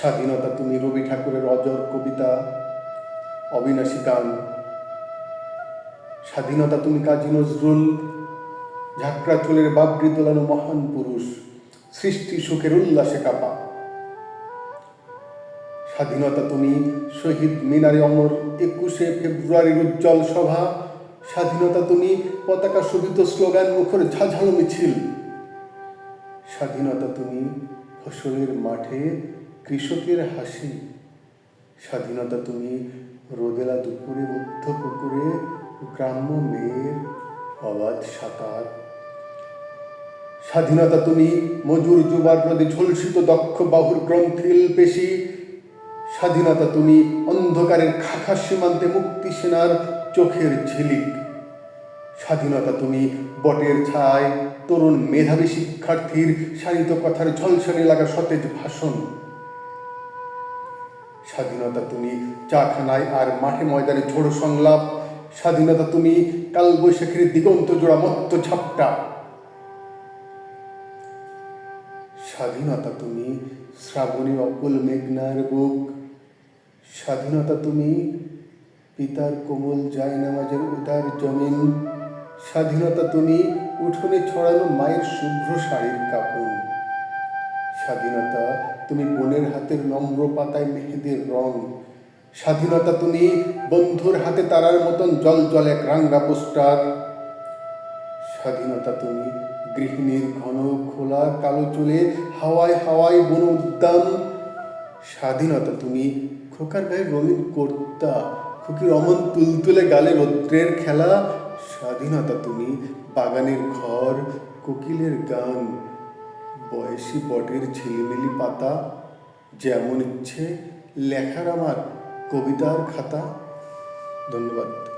স্বাধীনতা তুমি রবি ঠাকুরের অজর কবিতা, অবিনাশী গান। স্বাধীনতা তুমি কাজী নজরুল, ঝাঁকড়া চুলের বাবরি দোলানো মহান পুরুষ, সৃষ্টি সুখের উল্লাসে কাপা। স্বাধীনতা তুমি শহীদ মিনারে অমর 21শে ফেব্রুয়ারির উজ্জ্বল সভা। স্বাধীনতা তুমি পতাকা শোভিত স্লোগান মুখর ঝাঝালো মিছিল। স্বাধীনতা তুমি ফসলের মাঠে কৃষকের হাসি। স্বাধীনতা তুমি রোদেলা দুপুরে বুদ্ধ পুকুরে গ্রাম্য মেয়ের অবাধ সাঁতার। স্বাধীনতা তুমি মজুর যুবার রোদে ঝলসিত দক্ষ বাহুর গ্রন্থিল পেশি। স্বাধীনতা তুমি অন্ধকারের খাখা সীমান্তে মুক্তি সেনার চোখের ঝিলিক। স্বাধীনতা তুমি বটের ছায় তরুণ মেধাবী শিক্ষার্থীর শানিত কথার ঝলসানি লাগা সতেজ ভাষণ। স্বাধীনতা তুমি চাখানায় আর মাঠে ময়দানে ঝোড়ো সংলাপ। স্বাধীনতা তুমি কালবৈশাখীর দিগন্ত জোড়া মত্ত ঝাপটা। স্বাধীনতা তুমি শ্রাবণী অকুল মেঘনার বুক। স্বাধীনতা তুমি পিতার কোমল জায়নামাজের উদার জমিন। স্বাধীনতা তুমি উঠোনে ছড়ানো মায়ের শুভ্র শাড়ির কাপড়। স্বাধীনতা তুমি বোনের হাতের নম্র পাতায় মেহেদের রং। স্বাধীনতা তুমি বন্ধুর হাতে তারার মতন জল জল এক রাঙ্গা পোস্টার। স্বাধীনতা তুমি গৃহিণীর ঘন খোলা কালো চুলে হাওয়ায় হাওয়ায় বন উদ্যান। স্বাধীনতা তুমি খোকার গায়ে রঙিন কর্তা, খুকির অমন তুলতুলে গালে রৌদ্রের খেলা। স্বাধীনতা তুমি বাগানের ঘর, কোকিলের গান, বয়সী বটের ঝিলিমিলি পাতা। যেমন ইচ্ছে লেখার আমার কবিতার খাতা। ধন্যবাদ।